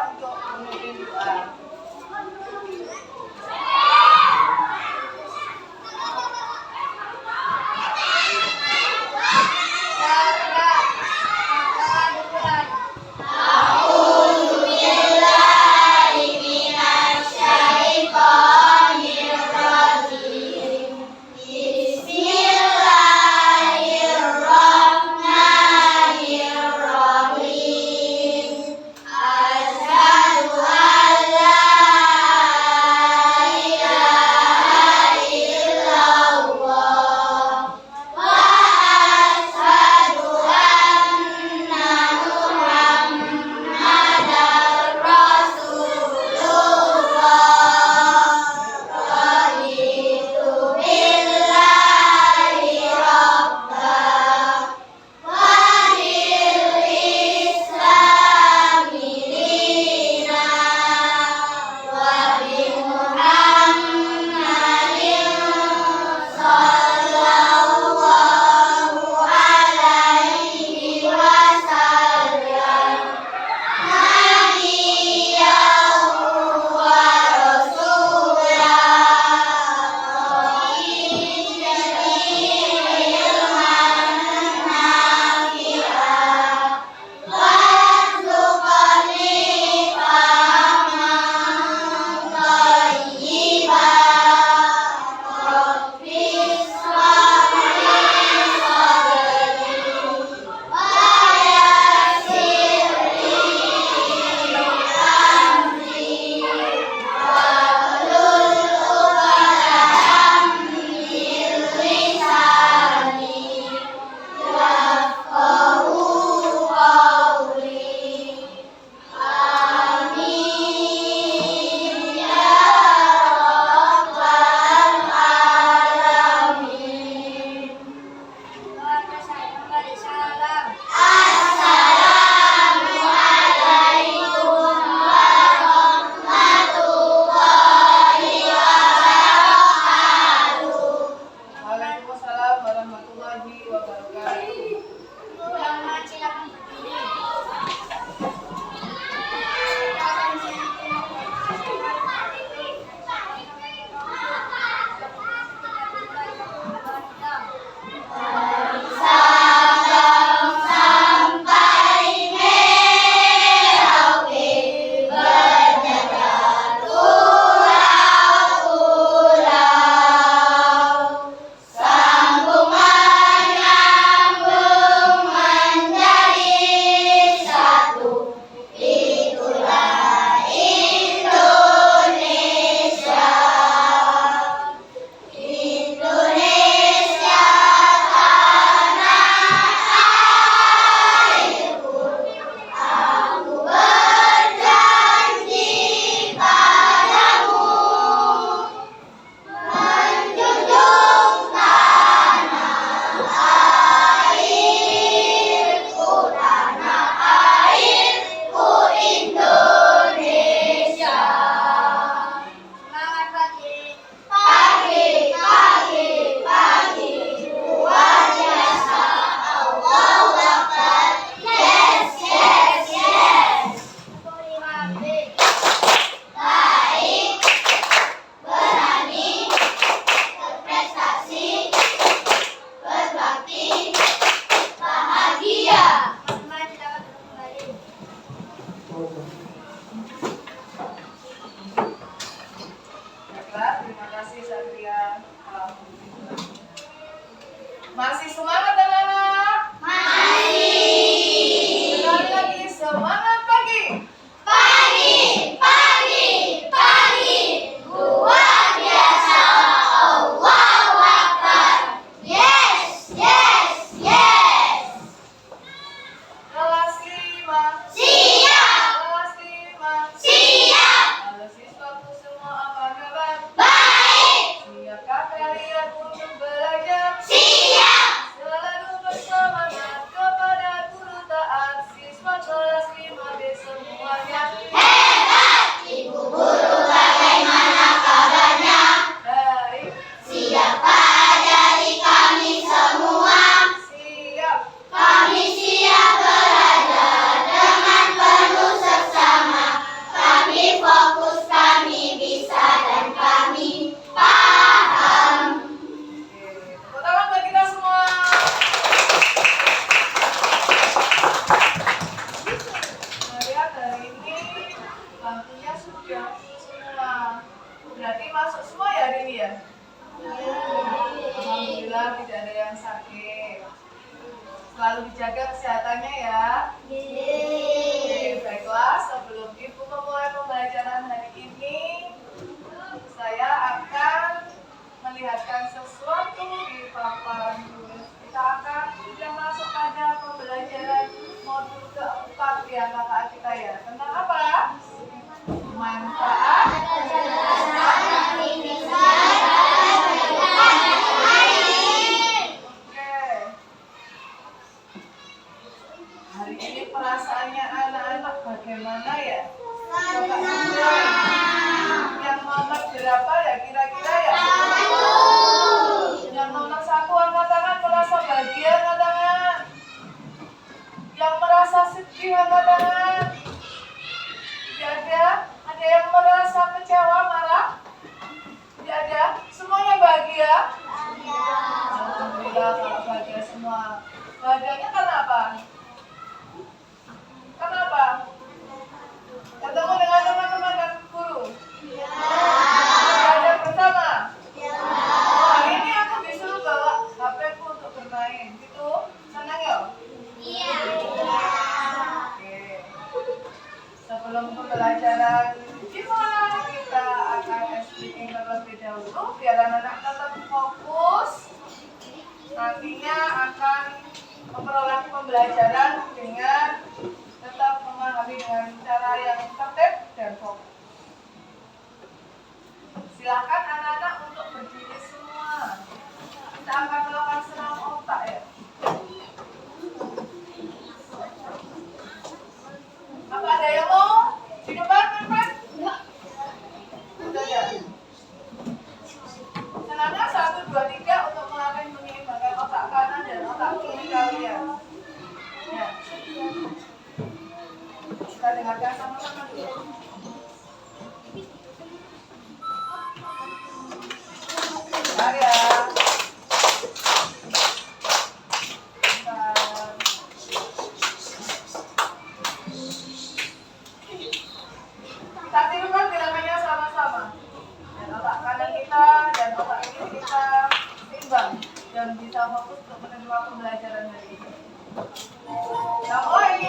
untuk memimpin doa. bangkunya sudah semua. Berarti masuk semua ya hari ini ya? Alhamdulillah tidak ada yang sakit. Selalu dijaga kesehatannya ya. Oke, baiklah, sebelum Ibu memulai pembelajaran hari ini, saya akan melihatkan sesuatu di papan tulis. Kita akan sudah masuk pada pembelajaran modul keempat ya kakak kita ya. Tentang apa? Manfaat hari ini perasaannya anak-anak bagaimana ya? Coba mulai. Yang nomor berapa ya kira-kira ya? Yang nomor 1 angkat tangan merasa bahagia angkat tangan. Yang merasa sedih angkat tangan. Tidak ada? Ada yang merasa kecewa, marah? Tidak ada? Semuanya bahagia? Alhamdulillah kalau bahagia semua. Bahagianya karena apa? Kenapa? Ketemu dengan teman-teman dan guru? Belajar bersama? Oh, hari ini aku disuruh bawa HP-ku untuk bermain. Gitu? Senang ya? Oke. Sebelum pembelajaran dimulai, kita akan explaining terlebih dahulu biar anak-anak tetap fokus. Nantinya akan memperoleh pembelajaran dengan tetap memahami dengan cara yang tertib dan fokus. Silakan anak-anak untuk berdiri semua. Kita akan melakukan senam otak ya. Apa ada yang mau di depan, teman-teman? Sudah ya. Senamnya 1, 2, 3 untuk melatih menyeimbangkan otak kanan dan otak kiri kalian. Ya. Kita dengarkan sama-sama dulu. Bentar ya. Bentar. Kita tirukan gerakannya sama-sama. Dan otak kanan kita dan otak kiri kita seimbang dan bisa fokus untuk menerima pembelajaran hari ini. Kita mulai.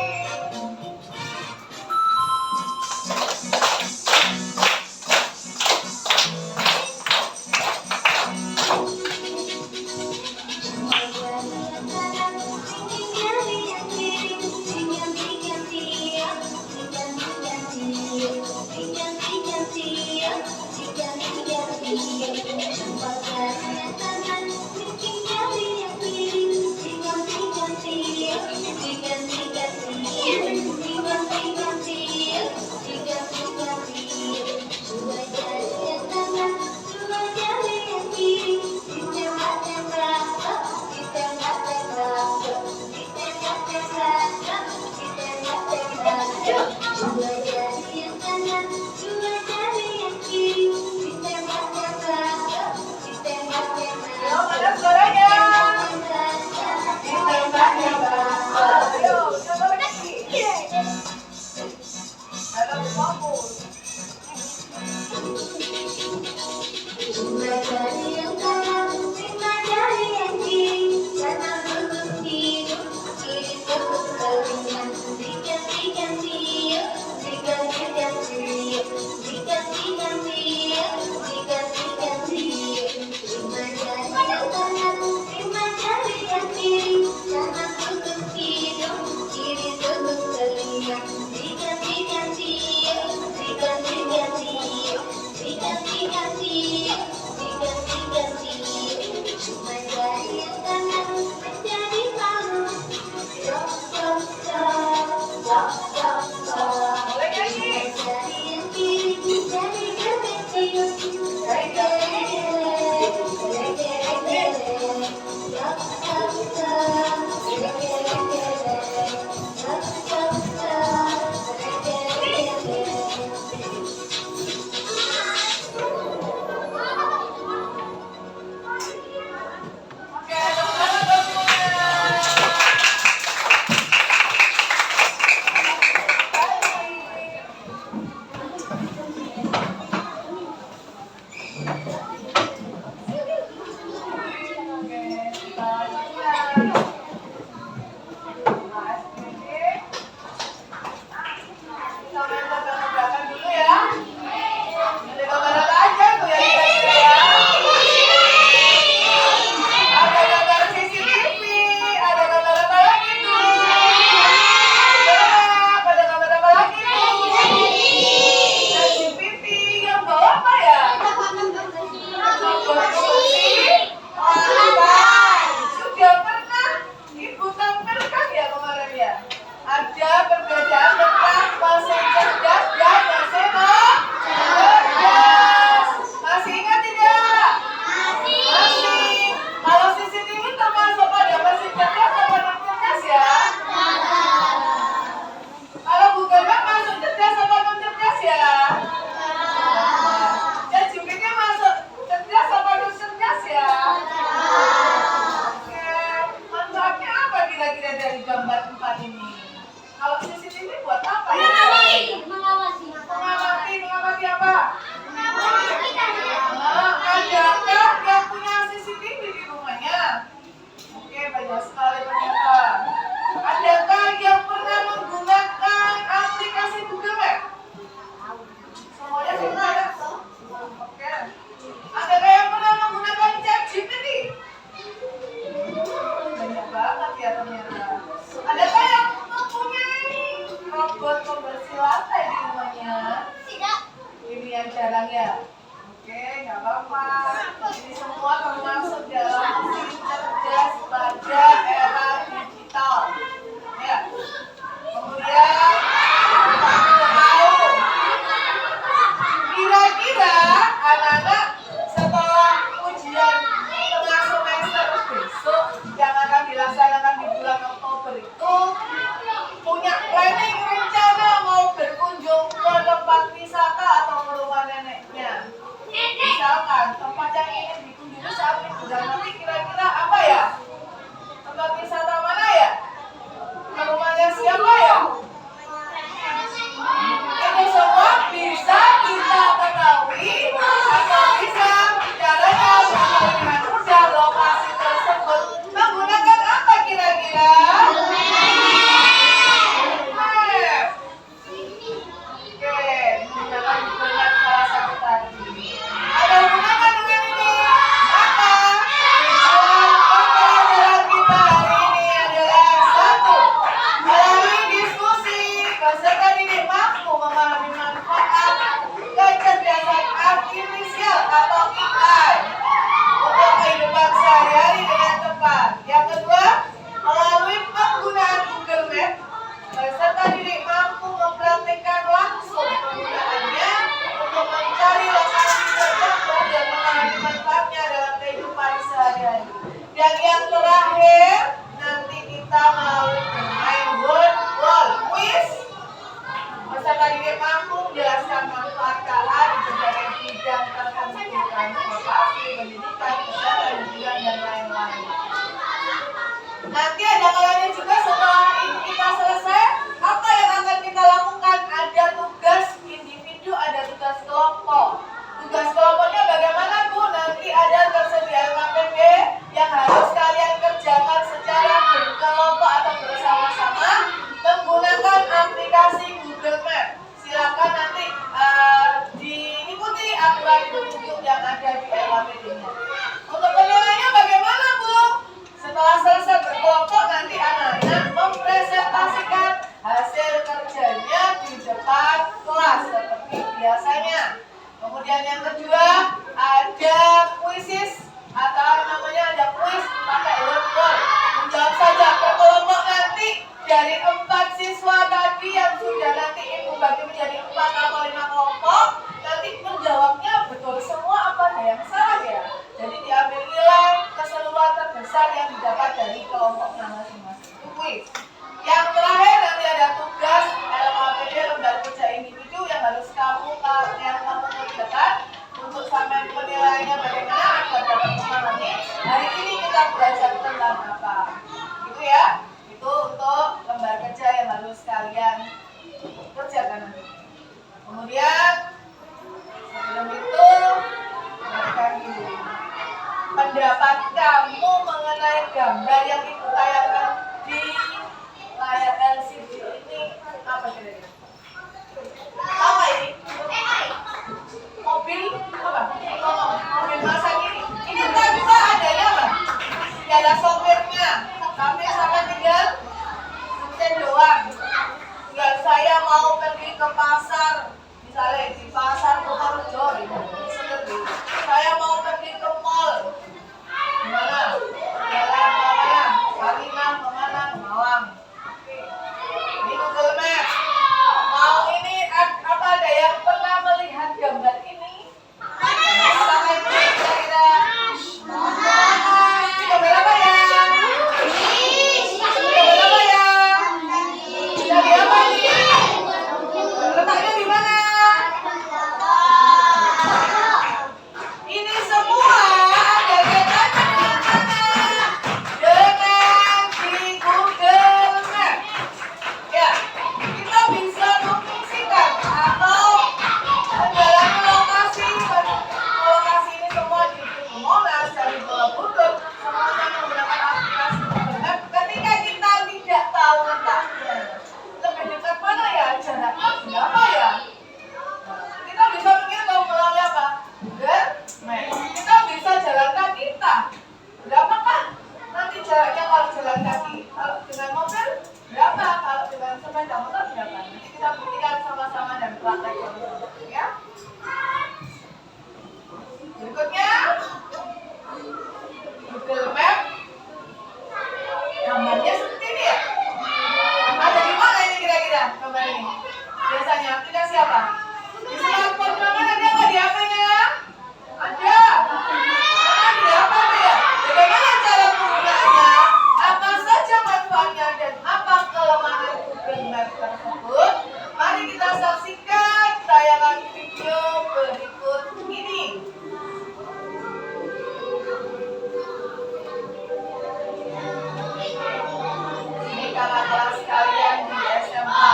jarang ya? Oke, nggak apa-apa. Ini semua termasuk dalam mesin cerdas pada era digital. Ya. Kemudian kita sudah tahu. Kira-kira anak-anak setelah ujian tengah semester besok yang akan dilaksanakan di bulan Oktober itu punya planning rencana mau berkunjung ke tempat wisata atau ke rumah neneknya. Misalkan tempat yang ingin dikunjungi saat liburan nanti kira-kira apa ya? Tempat wisata mana ya? Ke rumahnya siapa ya? Ini semua bisa kita ketahui atau bisa caranya dengan mudah lokasi tersebut menggunakan apa kira-kira? Dan yang terakhir, nanti kita melalui bermain word quiz. Peserta didik mampu menjelaskan manfaat KA di berbagai bidang tertentu, transportasi, pendidikan, kesehatan, hiburan, dan lain-lain. Nanti ada kalanya juga setelah ini kita selesai, apa yang akan kita lakukan? Ada tugas individu, ada tugas kelompok. Tugas kelompoknya bagaimana Bu? Nanti ada tersedia LKPD yang harus kalian kerjakan secara berkelompok atau bersama-sama menggunakan aplikasi Google Map. Silakan nanti diikuti aturan petunjuk yang ada di LKPD-nya. Untuk penilaiannya bagaimana Bu? Setelah selesai berkelompok nanti anak-anak mempresentasikan hasil kerjanya di depan kelas seperti biasanya. Kemudian yang kedua ada kuisis atau namanya ada kuis pakai word. Menjawab saja per kelompok nanti dari 4 siswa tadi yang sudah nanti Ibu bagi menjadi 4 atau 5 kelompok, nanti menjawabnya betul semua apa ada yang salah ya. Jadi diambil nilai keseluruhan terbesar yang didapat dari kelompoknya masing-masing. Itu kuis. Yang terakhir nanti ada tugas LKPD lembaga kerja individu yang harus kamu kerjakan untuk sampai penilaiannya bagaimana agar dapat memahami hari ini kita belajar tentang apa. Gitu ya. Itu untuk lembar kerja yang harus kalian kerjakan nanti. Kemudian sebelum itu dengarkan dulu pendapat kamu mengenai gambar yang Ibu tayangkan di layar LCD ini apa kira-kira? Apa ini? Mobil apa? Mobil masa ini. Ini tanpa adanya apa? Tidak ada sopirnya. Kami sampai tinggal mesin doang. Tinggal saya mau pergi ke pasar, misalnya di pasar Purworejo, saya mau pergi ke mall. Gimana? Jalan kemana? Sarinah kemana? Malang. Ini Google Maps. Mau ini apa ada yang pernah melihat gambar ini? Apakah itu kira-kira? Gambar apa ya? Gambar apa ya? Dari apa ini? Letaknya di mana? Ini semua ada kaitannya dengan di Google Maps. Ya, kita bisa memfungsikan atau menjalani lokasi ini semua di Monas, dari Borobudur, semuanya menggunakan aplikasi Google Maps. Ketika kita tidak tahu letaknya, lebih dekat mana ya, jaraknya berapa ya? Kita bisa menghitung melalui apa? Google Maps. Kita bisa jalan kaki kita. Berapakah nanti jaraknya kalau jalan kaki? Kalau dengan mobil berapa? Kalau dengan sepeda motor berapa? Nanti kita buktikan sama-sama dan praktek sama-sama ya. berikut ini. Ini kakak kelas kalian di SMA.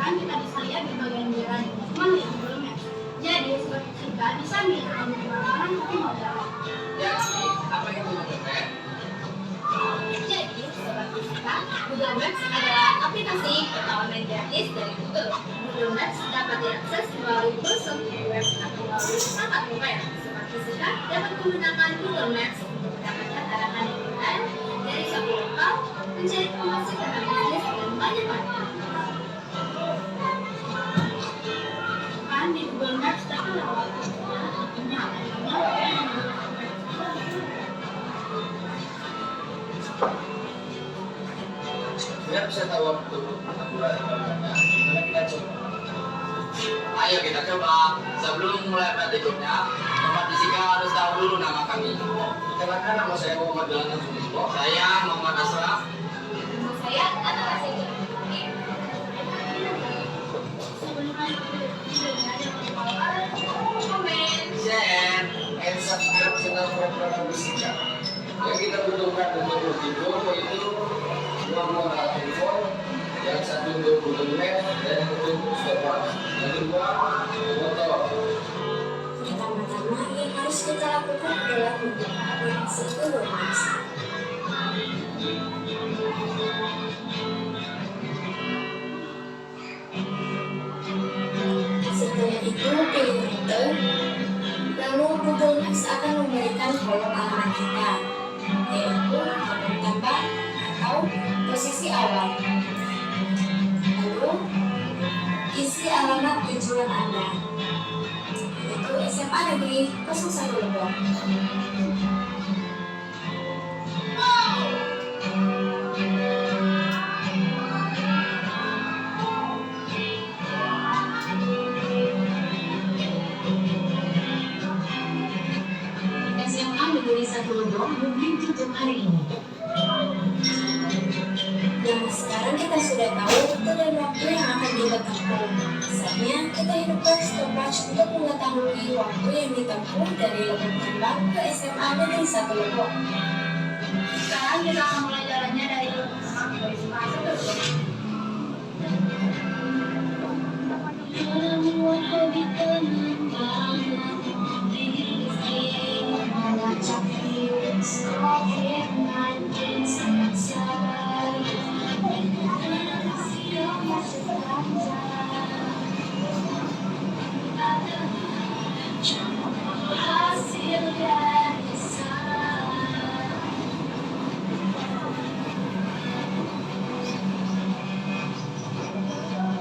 Kita bisa lihat di bagian jalan teman yang sebelumnya. Jadi seperti kita bisa melihat orang tapi mau jalan. Jadi apa itu Google Maps? Jadi seperti kita, Google Maps adalah aplikasi peta online gratis dari Google. Google Maps dapat diakses melalui browser web atau melalui perangkat mobile. Seperti kita dapat menggunakan Google Maps untuk mendapatkan arahan yang benar dari suatu lokal, mencari informasi tentang bisnis dan banyak lagi. Di Google Maps terkenal Biar bisa tahu waktu kita coba. Ayo kita coba. Sebelum mulai praktikumnya, tempat fisika harus tahu dulu nama kami. Kenalkan, nama saya Muhammad Dalana Sumisbo. Saya Muhammad Asraf. saya anak asing. Share and subscribe channel program fisika. Yang kita butuhkan untuk bertidur itu nomor telepon, yang satu untuk Google Maps dan untuk stopwatch. Yang kedua, motor. Pertama-tama yang harus kita lakukan adalah membuat Google Maps. Setelah itu pilih rute, lalu Google Maps akan memberikan kolom alamat kita, yaitu nomor tambah atau posisi awal. Lalu isi alamat tujuan Anda, yaitu SMA Negeri 01 Lebong. SMA Negeri 1 Lebong mungkin tutup hari ini. Nah, sekarang kita sudah tahu rute dan waktu yang akan kita tempuh. Saatnya kita hidupkan stopwatch untuk mengetahui waktu yang ditempuh dari Lebong Tambang ke SMA Negeri 1 Lebong. Sekarang kita akan mulai jalannya dari Lebong Tambang ke SMA 1 Lebong.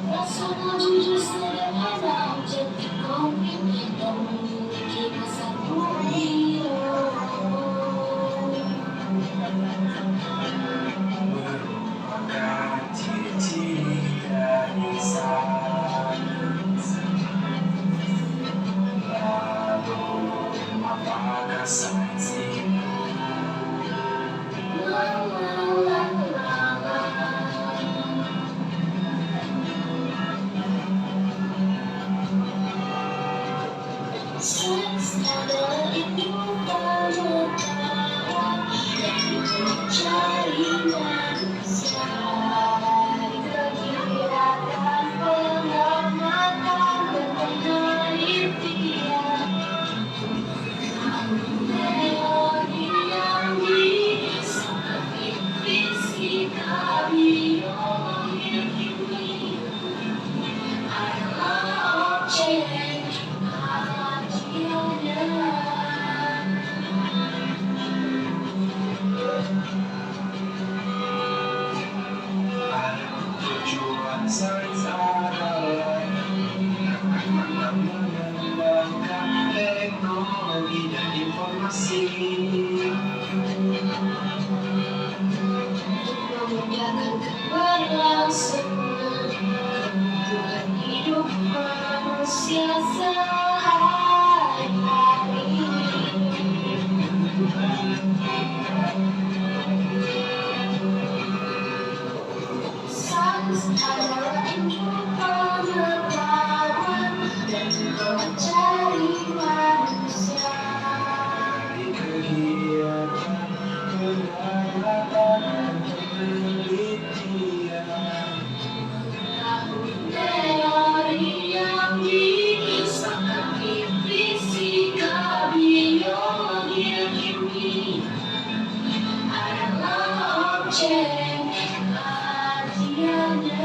Rasanya jujur sederhana, jadi komitmen dan memiliki masa mulia. Merupakan ciri-ciri dari sang lalu apakah sains itu? Aceh Adiana.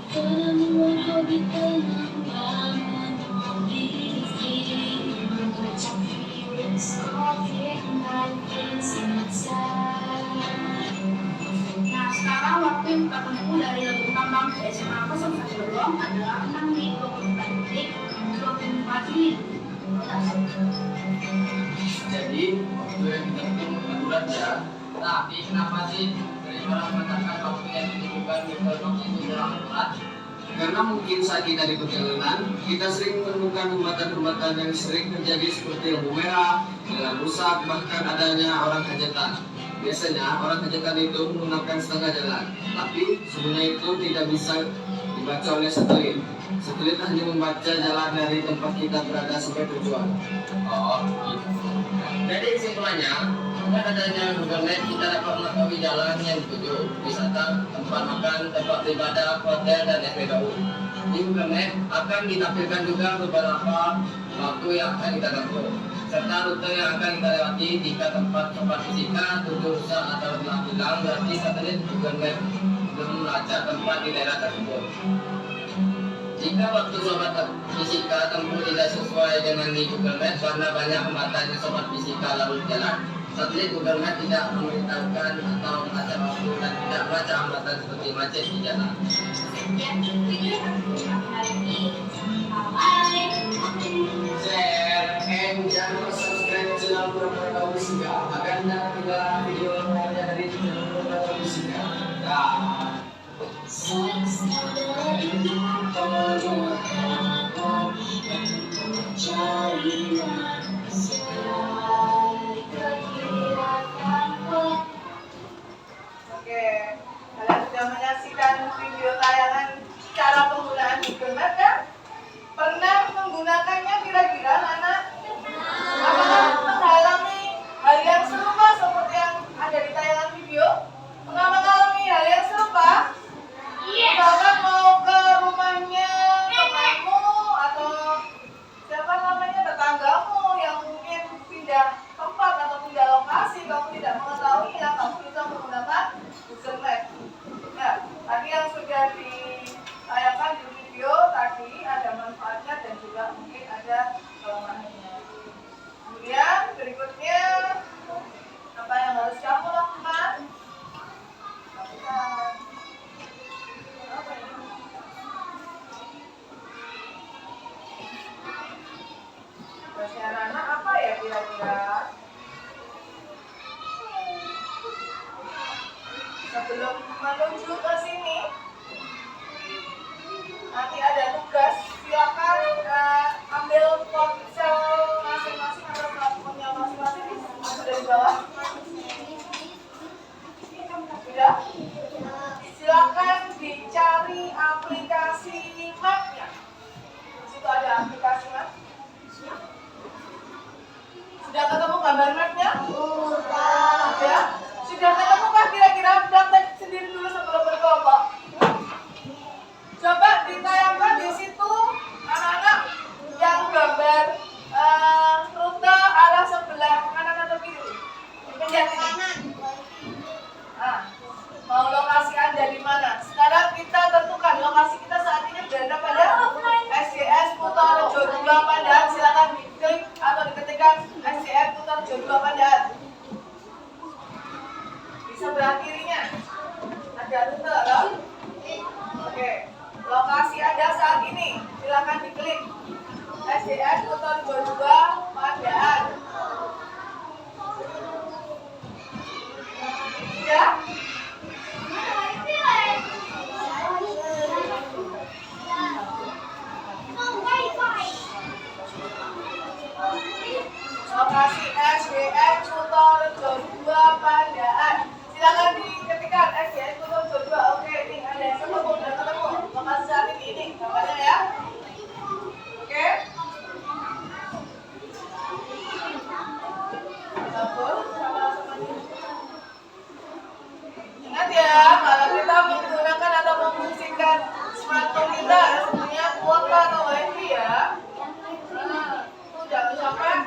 Penemuan hobi penambang menulis membaca virus COVID-19 semasa. Nah, sekarang waktu yang kita tempuh dari Lembung Tambang ke SMA 01 Blok adalah 6 menit 24 detik 24 menit. Jadi, waktu yang kita tunggu akurat ya. Tapi kenapa sih dari orang mengatakan waktu yang ditentukan Google Maps itu kurang akurat? Karena mungkin saat kita di perjalanan, kita sering menemukan hambatan-hambatan yang sering terjadi seperti lampu merah, jalan rusak, bahkan adanya orang hajatan. Biasanya orang hajatan itu menggunakan setengah jalan, tapi sebenarnya itu tidak bisa dibaca oleh satelit. Satelit hanya membaca jalan dari tempat kita berada sampai tujuan. Oh, gitu. Jadi kesimpulannya, dengan adanya Google Maps kita dapat mengetahui jalan yang dituju, wisata, tempat makan, tempat ibadah, hotel, dan SPBU. Di Google Maps akan ditampilkan juga beberapa waktu yang akan kita tempuh, serta rute yang akan kita lewati jika tempat fisika, tujuh rusak atau hilang, berarti satelit Google Maps belum melacak tempat di daerah tersebut. Jika waktu sobat fisika tempuh tidak sesuai dengan di Google Maps karena banyak hambatan yang sobat fisika lalu jalan, satelit Google Maps tidak memberitahukan atau melacak waktu dan tidak melacak hambatan seperti macet di jalan. Sekian video yang hari ini. Bye. Share and jangan lupa subscribe channel Pura-Pura Fisika agar tidak ketinggalan video lainnya dari channel Pura-Pura Fisika. Oke, kalian sudah menyaksikan video tayangan cara penggunaan Google Maps ya? Pernah menggunakannya kira-kira anak? Apakah mengalami hal yang serupa seperti yang ada di tayangan video? Pernah mengalami hal yang serupa? Misalkan mau ke rumahnya temanmu atau siapa namanya tetanggamu yang mungkin pindah tempat atau pindah lokasi, kamu tidak mengetahui ya, kamu bisa menggunakan Google Maps. Nah, tadi yang sudah ditayangkan di video tadi ada manfaatnya dan juga mungkin ada kelemahannya. Kemudian berikutnya apa yang harus kamu lakukan? Lakukan. Apa ini? Bahasa anak apa ya kira-kira? Sebelum menuju ke sini, nanti ada tugas. Silakan ambil ponsel masing-masing atau smartphone-nya masing-masing. Sudah di bawah? Sudah? Silakan dicari aplikasi map-nya. Di situ ada aplikasi map. Sudah ketemu gambar map-nya? Sudah. Sudah ketemukah kira-kira? Daftar sendiri dulu sebelum berkelompok. Coba ditayangkan di situ anak-anak yang gambar rute arah sebelah kanan atau kiri. Dipindah ini. Nah, mau lokasi Anda di mana? Sekarang kita tentukan lokasi kita saat ini berada pada SDS Kutorejo 2 Pandaan. Silakan diklik atau diketikkan SDS Kutorejo 2 Pandaan. Di sebelah kirinya ada rute loh. Oke, lokasi Anda saat ini silakan diklik SDS Kutorejo 2 Pandaan. Sudah? Lokasi SDN Kutorejo 2 Pandaan. Silakan diketikkan SDN Kutorejo 2. Oke, ini ada yang ketemu, udah ketemu. Lokasi saat ini gambarnya ya. Oke. Campur sama-sama. Ingat ya, kalau kita menggunakan atau memfungsikan smartphone kita harus punya kuota atau wifi ya. Nah, itu jangan sampai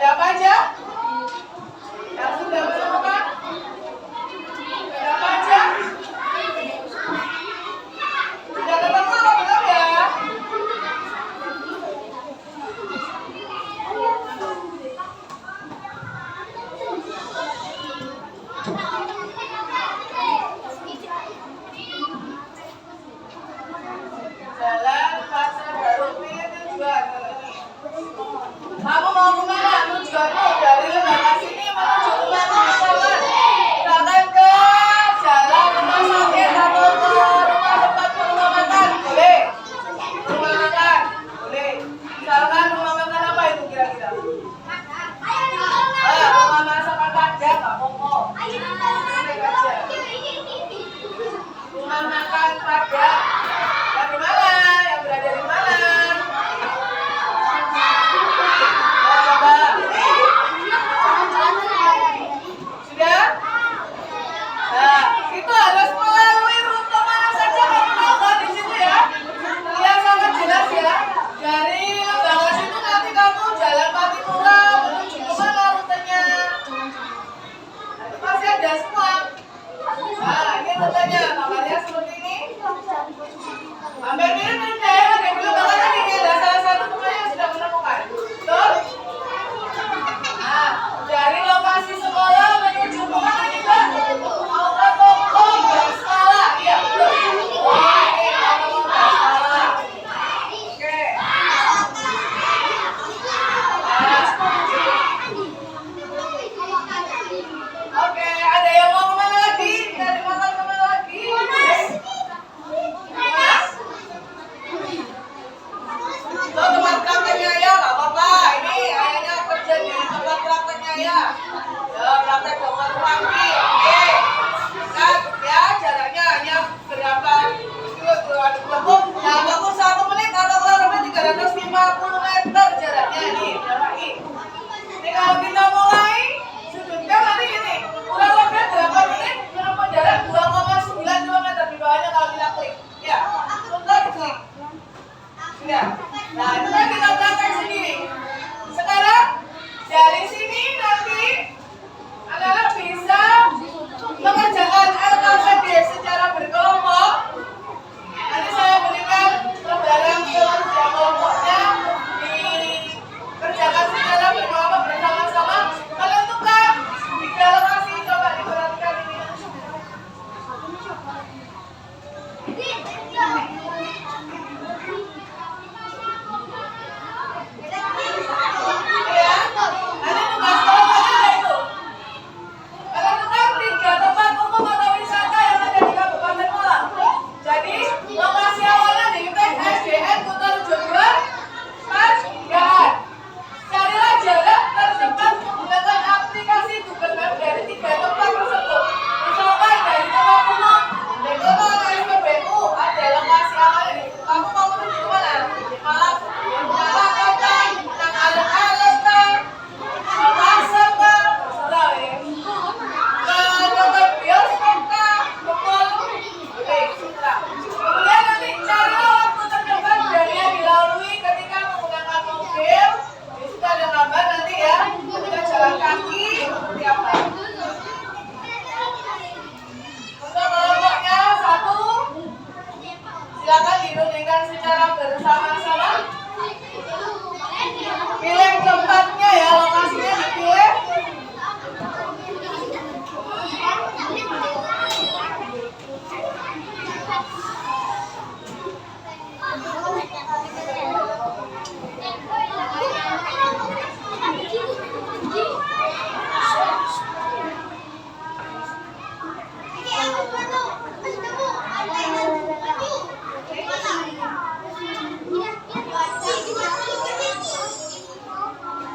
Ada apa aja? Yang sudah menemukan? Ada apa aja? Sudah ketemu belum ya? Jalan Pasar Baru pilih tujuan. Kamu mau kemana? Tujuanmu dari lembaga sini menuju kemana? Misalkan silakan ke jalan rumah sakit atau ke rumah tempat rumah makan, boleh. Rumah makan, boleh. Misalkan rumah makan apa itu kira-kira? Rumah masakan Padang, nggak apa-apa. Boleh aja. Rumah makan Padang. Yang di mana? Yang berada di mana? Sudah? Nah, itu harus melalui rute mana saja kamu tahu kan di situ ya? Terlihat sangat jelas ya. Dari lembaga situ nanti kamu jalan Patipura menuju kemana rutenya? Nah, itu pasti ada semua. Nah, ini rutenya, kamarnya seperti ini. Hampir mirip ya, ada belum bahkan tadi ini ada salah satu teman yang sudah menemukan. Betul? Nah, dari lokasi sekolah menuju kemana juga? Mau ke toko sekolah, iya betul. Oke, mau ke toko sekolah. Oke. Oke, ada yang mau kemana lagi? Dari makan kemana lagi? Tuh tempat prakteknya ya, nggak apa-apa. Ini ayahnya kerja di tempat prakteknya ya. Ya, praktek dokter wangi. Oke. Nah, ya jaraknya hanya berapa? Nah, waktu 1 menit atau kurang lebih 350 meter jaraknya ini. Berapa ini? Ini kalau kita mulai sudutnya nanti gini. Kurang lebih 8 menit menempuh jarak 2,9 km di bawahnya kalau kita klik. Ya, contoh diklik. Ya. Nah, itu kan kita praktek sendiri. Sekarang dari sini nanti anak-anak bisa mengerjakan LKPD secara berkelompok. Nanti saya berikan lembaran kerja kelompoknya dikerjakan secara berkelompok bersama-sama menentukan 3 lokasi. Coba diperhatikan ini. Ya, nanti tugas kelompoknya itu menentukan 3 tempat umum atau wisata yang ada di Kabupaten Malang. Jadi lokasi awalnya di SDN Kutorejo 2, Pas Gahan. Carilah jarak tercepat menggunakan aplikasi Google Maps dari 3 tempat tersebut. Misalkan dari tempat umum, dari kota atau SPBU ada lokasi awalnya di situ. Kamu mau menuju ke mana? Malang, Malang kota, Nang alun-alun kah? Pasar kah? Terserah ya. Nonton bioskop kah? Ke mall? Oke, terserah. Kemudian nanti carilah waktu terdekat dari yang dilalui ketika menggunakan mobil. Di situ ada gambar nanti ya. Ketika jalan kaki seperti apa? Untuk kelompoknya 1, silakan dirundingkan secara bersama-sama. Pilih tempatnya ya, lokasinya dipilih.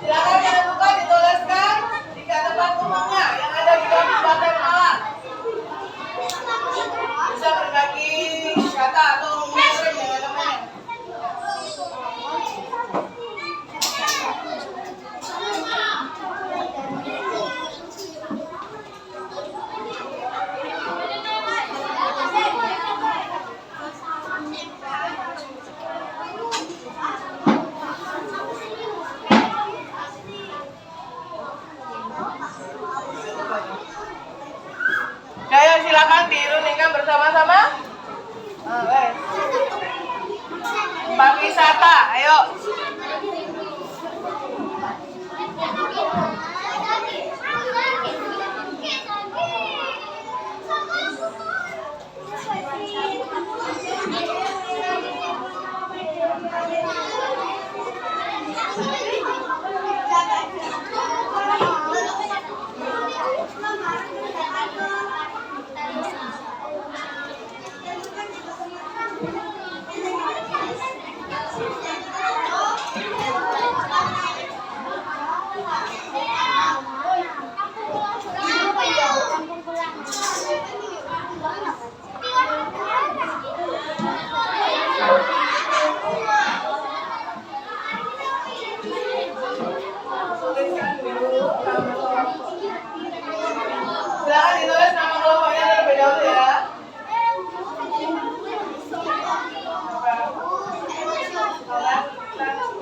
Silakan ditentukan, dituliskan 3 tempat umumnya yang ada di Kabupaten Malang. Bisa berbagi kata atau sharing dengan teman-teman. bersama-sama? Wes. Tempat wisata, ayo. Silakan ditulis nama kelompoknya terlebih dahulu ya.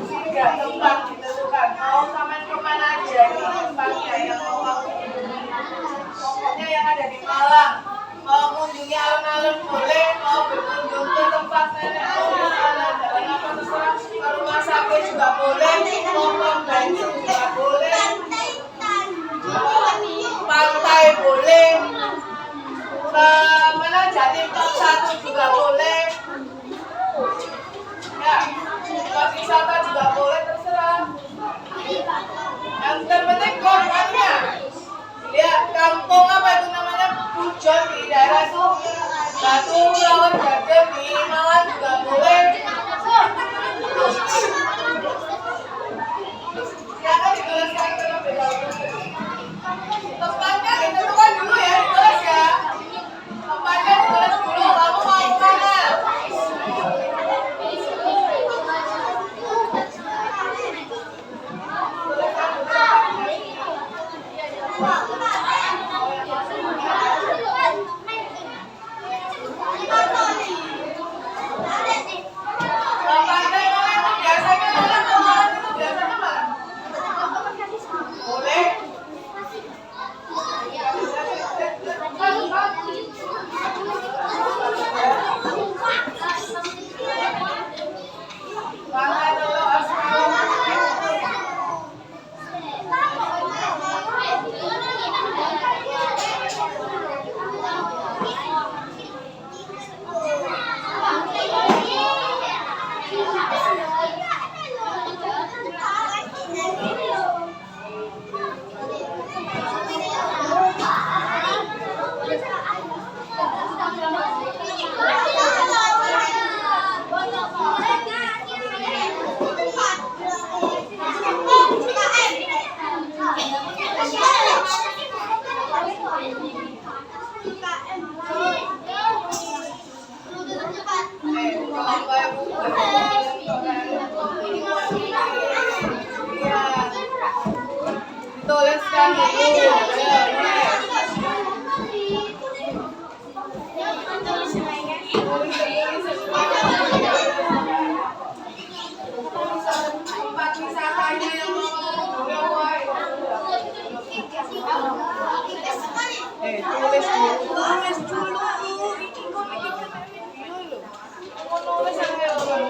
Tiga tempat ditentukan. Mau sampai kemana aja nih tempatnya yang mau kamu kunjungi? Pokoknya yang ada di Malang. Mau kunjungi alun-alun boleh, mau berkunjung ke tempat nenek moyang jalan apa terserah. Ke rumah sakit juga boleh, mau pom bensin juga boleh. Pantai boleh, ke mana Jatim Top 1 juga boleh, ya, tempat wisata juga boleh, terserah. Yang terpenting korbannya, lihat kampung apa itu namanya Pujon di daerah itu, Batu Lawan Gading di Malang juga boleh. Silakan dituliskan terlebih dahulu. Tempatnya ditentukan dulu ya, ditulis ya. Tempatnya ditulis dulu, kamu mau kemana? Tempatnya mana itu biasanya mana kemarin itu biasanya mana? Boleh? Mana dulu asal? Tuliskan dulu. Tempat wisatanya yang mau tulis dulu. Nulis sampai orang.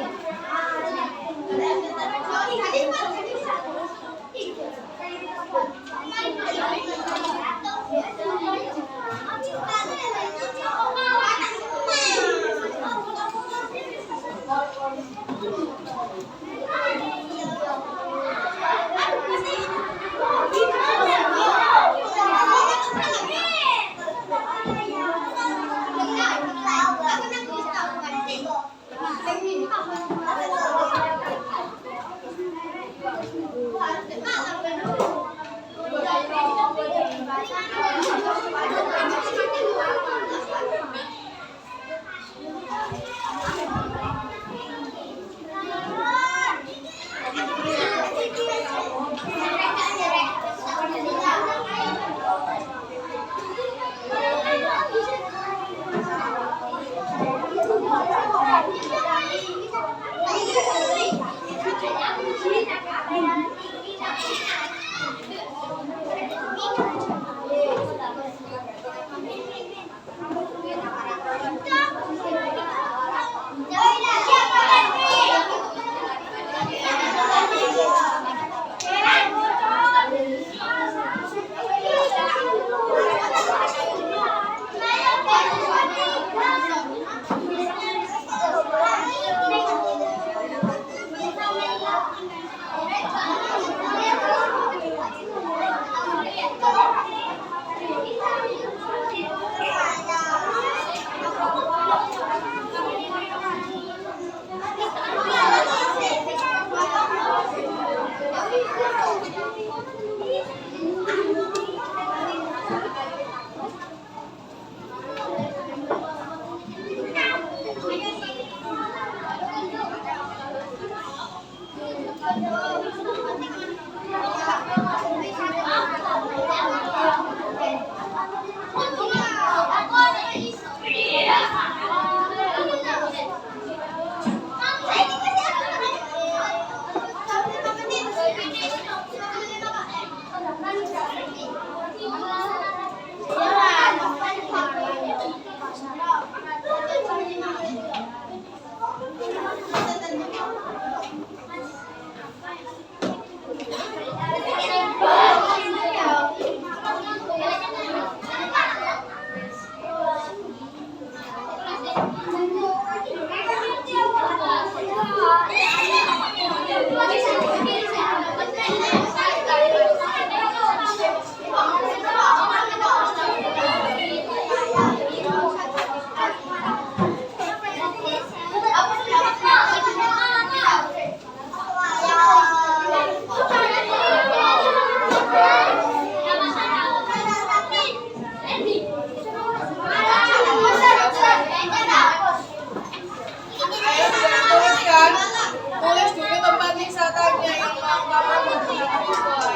Tulis dulu tempat wisatanya yang mau kamu menggunakan boy.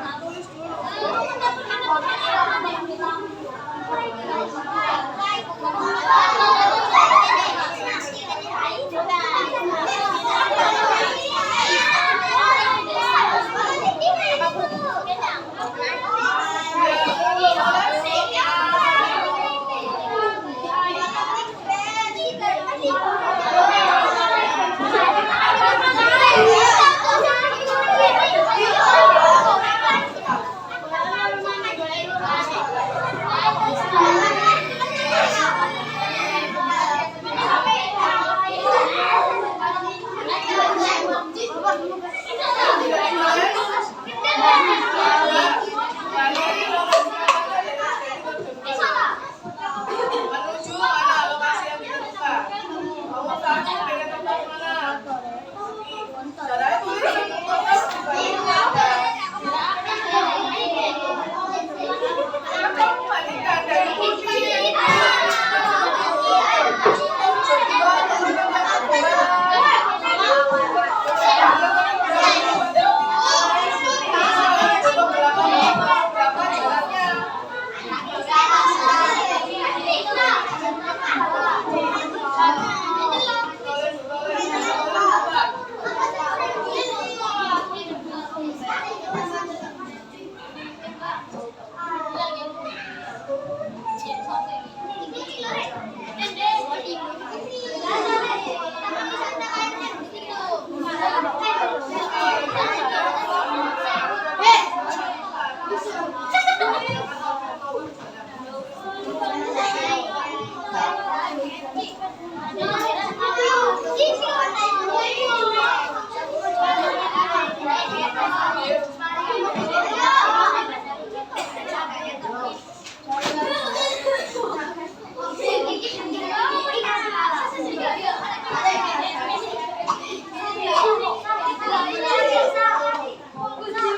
Tulis dulu. Menuju mana lokasi yang kita buka? Kamu tahu pengen tempat mana? Caranya tulis kamu mandikan dari kunci. Berapa jaraknya?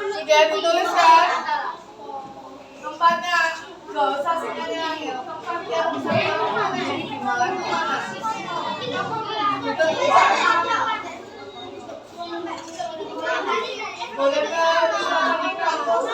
Sudah ditulis kan? Tempatnya nggak usah semuanya, tempat yang bisa kamu di Malang mana? Kita tulis. Boleh nggak bisa kampus?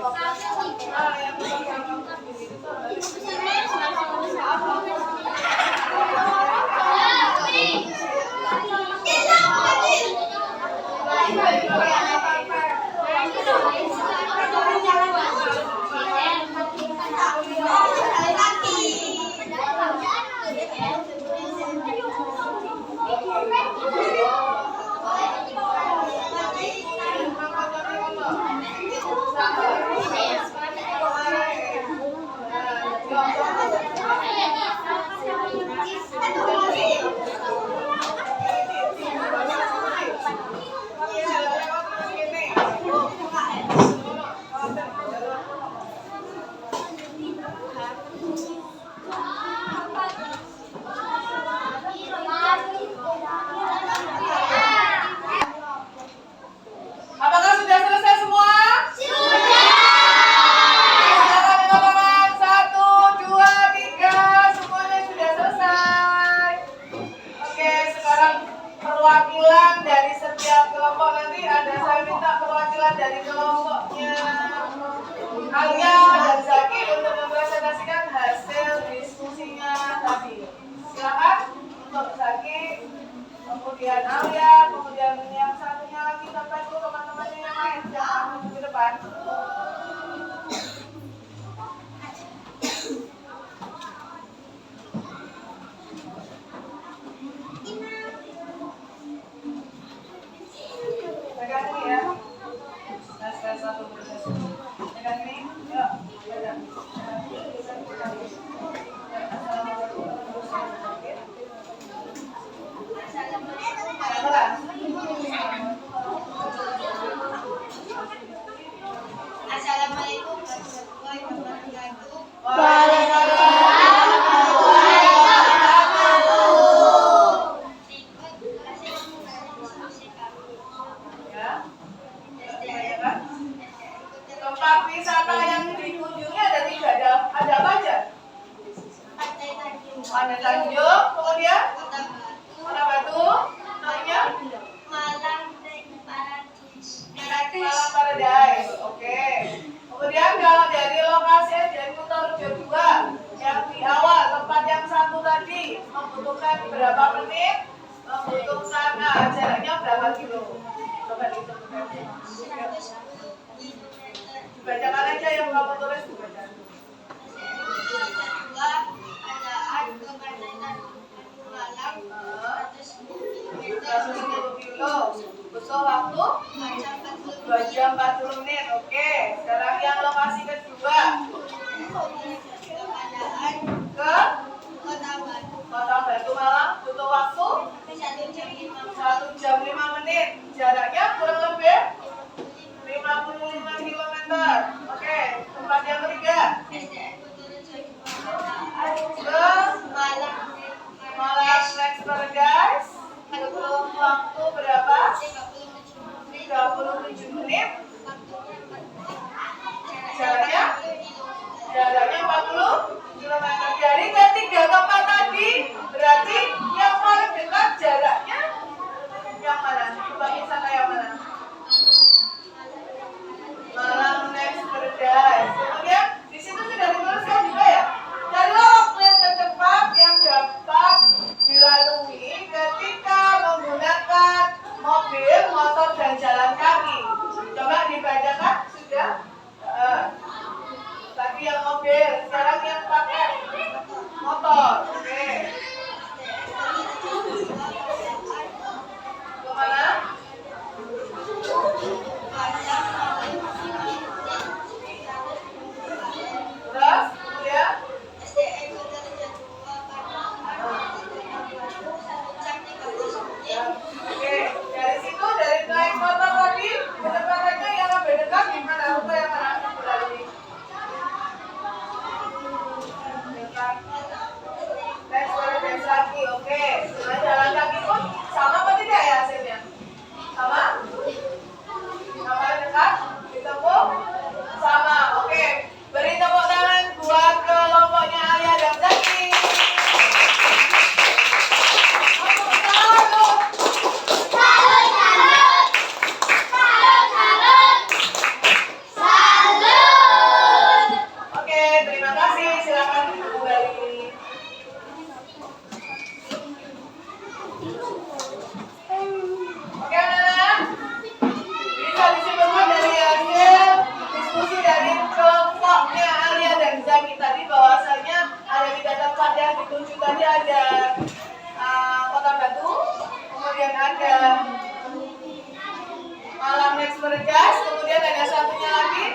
yang Apakah sudah selesai semua? Silakan di lapangan 1, 2, 3. Semuanya sudah selesai. Oke, sekarang perwakilan dari setiap kelompok nanti ada. Saya minta perwakilan dari kelompoknya Alia dan Zaki untuk mempresentasikan hasil diskusinya tadi. Silakan untuk Zaki, kemudian Alia, kemudian yang satunya lagi sampai itu teman-temannya yang lain jangan maju ke depan. Pegang ini ya. Tes satu tes. Pegang ini. Yuk. Pegang. Assalamualaikum warahmatullahi wabarakatuh. Tempat wisata yang dikunjungi ada 3, ada apa aja? Ada Tanjung, kemudian Kota Batu, namanya Malang Paradise. Oke. Kemudian kalau dari lokasi dari Kutorejo 2 yang di awal tempat yang satu tadi membutuhkan berapa menit? Membutuhkan jaraknya berapa kilo? Coba dihitung. Dibacakan aja yang kamu tulis dibaca. 110 kilo. Butuh waktu 2 jam 40 menit. Oke. Sekarang yang lokasi kedua ke Kota Batu Malang butuh waktu 1 jam 5 menit. Jaraknya kurang lebih 55 km. Oke. Tempat yang ketiga ke Malang Next Paradise. Butuh waktu berapa? 37 menit. Jaraknya 40 km. Dari ketiga tempat tadi berarti yang paling dekat jaraknya yang mana? Coba wisata yang mana? tujuh tadi ada Kota Batu, kemudian ada Malang Express, kemudian ada satunya lagi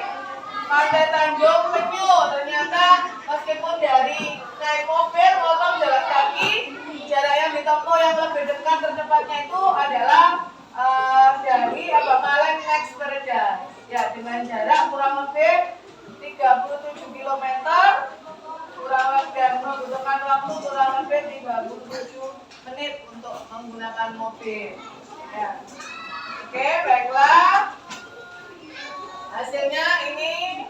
Pantai Tanjung Penyu. Ternyata meskipun dari naik mobil, motor, jalan kaki, jarak yang ditempuh yang lebih dekat tercepatnya itu adalah dari Malang Express. Ya, dengan jarak kurang lebih 37 km, kurang lebih dan membutuhkan waktu kurang lebih 37 menit untuk menggunakan mobil. Ya. Oke, baiklah. Hasilnya ini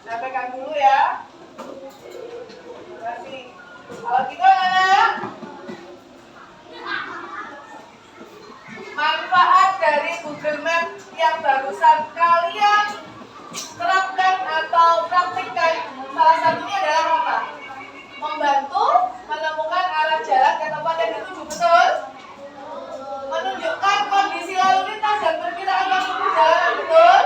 saya pegang dulu ya. Terima kasih. Kalau gitu anak, manfaat dari Google Map yang barusan kalian terapkan atau praktikkan, salah satunya adalah apa? Membantu menemukan arah jalan ke tempat yang dituju, betul? Menunjukkan kondisi lalu lintas dan perkiraan waktu perjalanan, betul?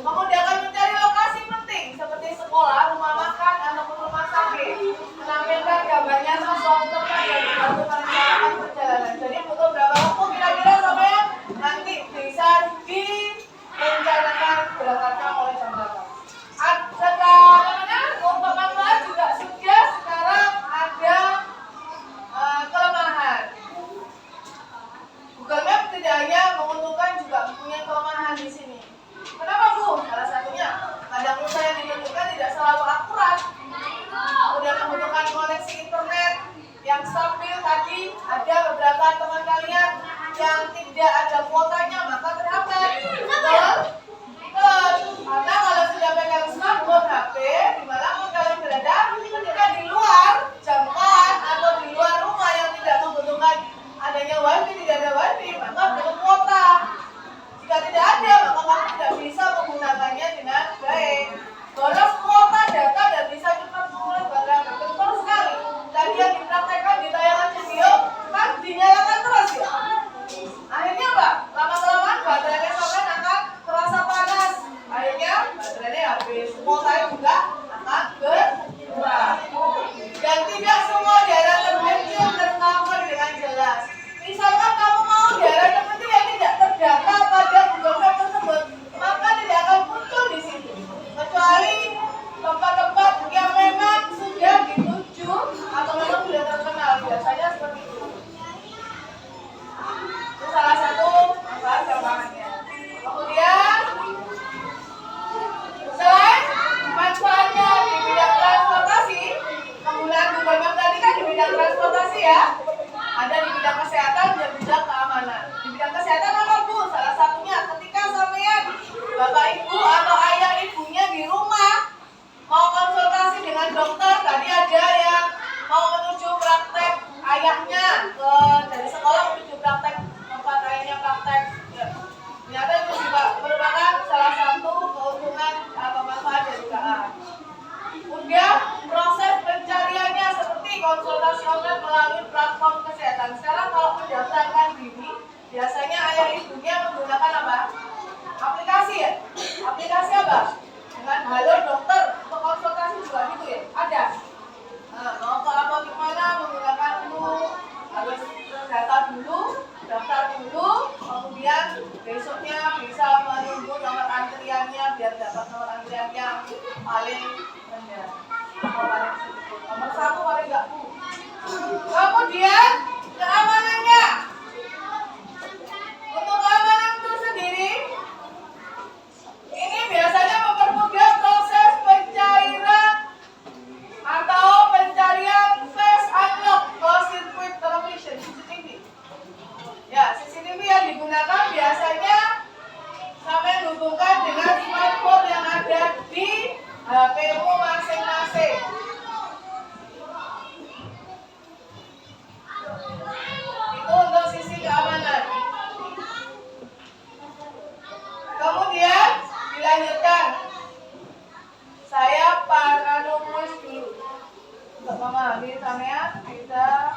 Memudahkan mencari lokasi penting seperti sekolah, rumah makan, ataupun rumah sakit. Menampilkan gambarnya sesuatu tempat yang membantu merencanakan perjalanan. Jadi butuh berapa waktu kira-kira sampai nanti bisa direncanakan berangkatnya oleh jam berapa? Untuk manfaat juga sudah sekarang ada kelemahan. Google Map tidak hanya menguntungkan, juga mempunyai kelemahan di sini. Kenapa, Bu? Salah satunya, kadang rute yang ditentukan tidak selalu akurat. Kemudian membutuhkan koneksi internet yang stabil. Tadi ada beberapa teman kalian yang tidak ada kuotanya, maka terhambat. Betul? Karena kalau sudah pegang smartphone HP, dimanapun kalian berada, ketika di luar jangkauan atau di luar rumah yang tidak membutuhkan adanya wifi, tidak ada wifi, maka perlu kuota. Jika tidak ada, maka kamu tidak bisa menggunakannya dengan baik. Boros kuota data dan bisa cepat mengulang baterai. Betul sekali. Tadi yang dipraktekkan di tayangan video kan dinyalakan terus ya. Akhirnya apa? Lama-kelamaan baterainya sampai akan terasa panas. Akhirnya baterainya habis. Kuotanya juga akan berkurang. Dan tidak semua daerah terpencil tercover dengan jelas. Misalkan kamu mau daerah terpencil yang tidak terdata pada Google Map tersebut, maka tidak akan muncul di situ. Kecuali tempat-tempat yang memang sudah dituju atau memang sudah terkenal, biasanya seperti itu. Itu salah satu manfaat gampangannya. Kemudian selain manfaatnya di bidang transportasi, penggunaan Google Map tadi kan di bidang transportasi ya, ada di bidang kesehatan dan bidang keamanan. Di bidang kesehatan apa, Bu? Salah satunya ketika sampean bapak ibu atau ayah ibunya di rumah mau konsultasi dengan dokter, tadi ada yang mau menuju praktek ayahnya dari sekolah menuju praktek tempat ayahnya praktek. Ya. Ternyata itu juga merupakan salah satu keuntungan atau manfaat dari KA. Udah proses pencariannya seperti konsultasi online melalui platform kesehatan. Sekarang kalau mendaftarkan diri, biasanya ayah ibunya menggunakan apa? Aplikasi ya? Aplikasi apa? Dengan Halo Dokter untuk konsultasi juga gitu ya? Ada. Nah, mau ke apa gimana menggunakan itu harus data dulu, daftar dulu, kemudian besoknya bisa menunggu nomor antriannya biar dapat nomor antrian yang paling rendah. Nomor 1 paling enggak, Bu. Kemudian keamanannya. Untuk keamanan itu sendiri, ini biasanya mempermudah proses pencairan atau pencarian face unlock ke sirkuit television CCTV. Ya, CCTV yang digunakan biasanya sampai hubungkan dengan smartphone yang ada di HP-mu masing-masing. Itu untuk sisi keamanan. Kemudian dilanjutkan. Saya kuis dulu untuk memahami sampean bisa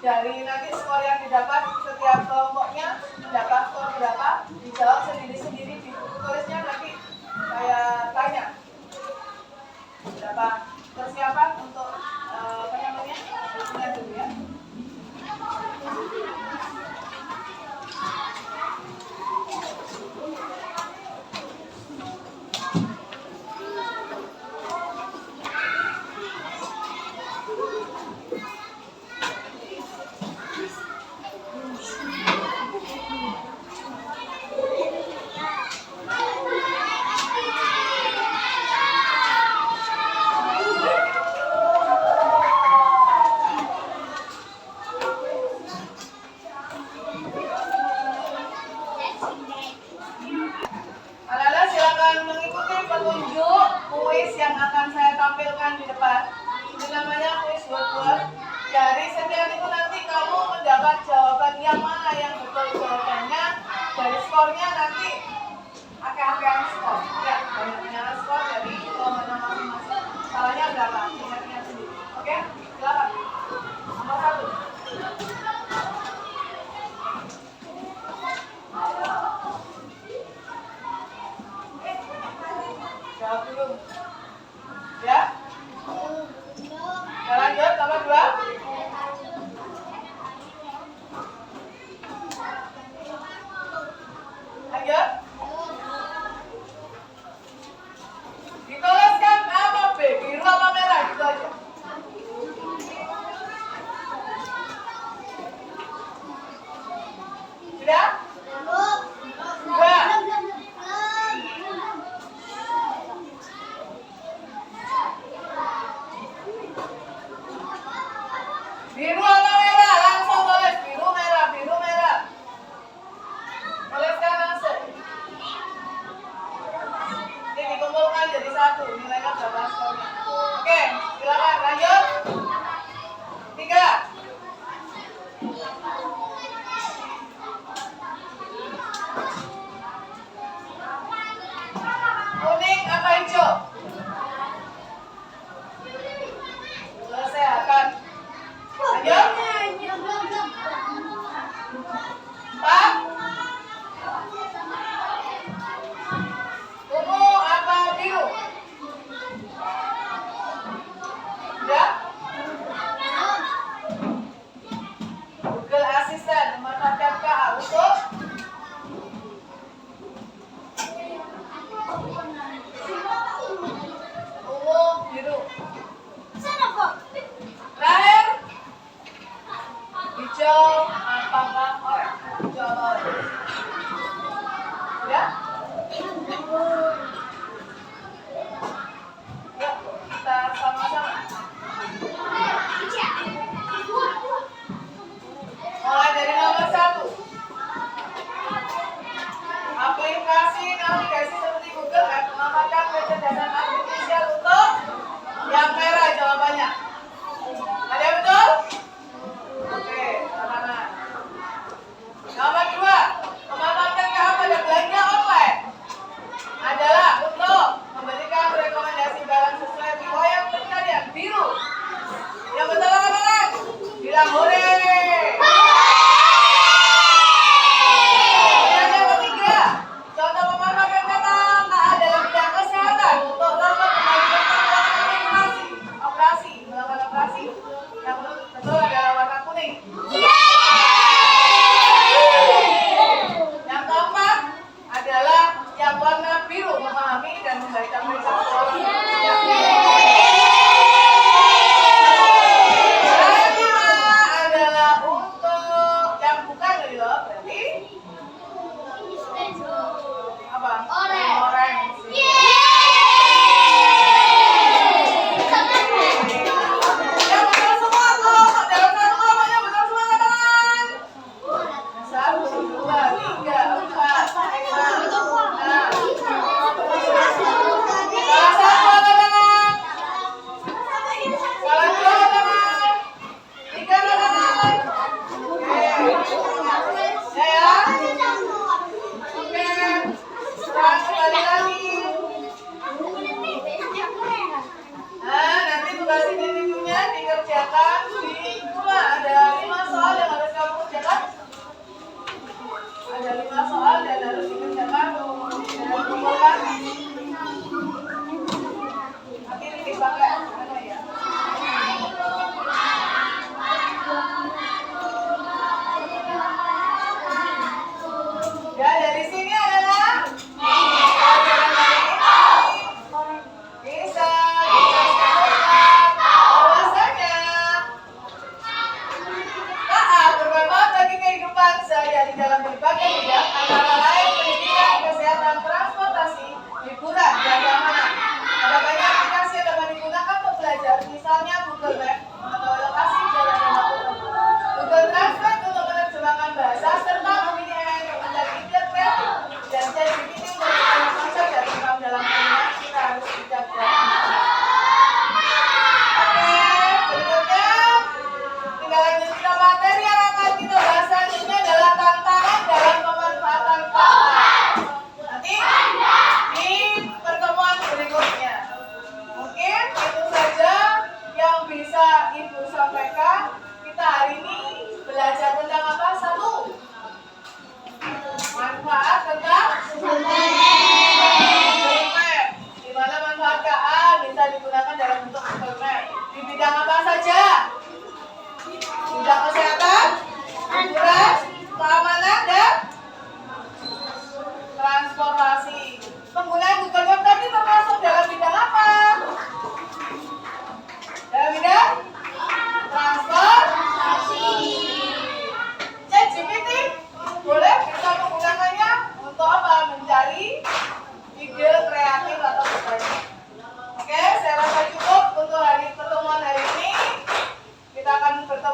dari nanti skor yang didapat setiap kelompoknya mendapat skor berapa, dijawab sendiri-sendiri di buku tulisnya, nanti saya tanya berapa persiapan untuk Anak-anak silakan mengikuti petunjuk kuis yang akan saya tampilkan di depan. Ini namanya kuis word. Dari setiap itu nanti kamu mendapat jawaban yang mana yang betul jawabannya. Dari skornya nanti akan skor. Ya, banyak skor dari kelompoknya masing-masing. Salahnya berapa? Ingat-ingat sendiri. Oke, silakan. Nomor 1. Jawab dulu. Ya? Kita lanjut, nomor 2. Lanjut. Dituliskan apa B? Biru apa merah? Gitu aja. Sudah? 2. Biru apa merah? Langsung tulis. Biru merah, biru merah. Tuliskan langsung. Ini dikumpulkan jadi 1. Nilainya berapa skornya? Oke, silakan lanjut. 3. Kuning apa hijau? Kesehatan. Lanjut. 4. Ungu apa biru? Sudah? Google Assistant memanfaatkan KA untuk ungu, biru. Terakhir, hijau apakah oranye? Hijau apa oranye? Sudah? Yuk, kita sama-sama. Mulai dari nomor 1. Aplikasi navigasi seperti Google Maps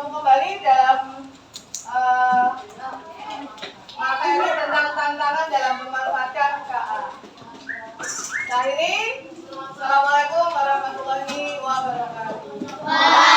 bertemu kembali dalam materi tentang tantangan dalam memanfaatkan KA. Nah ini, Assalamualaikum warahmatullahi wabarakatuh.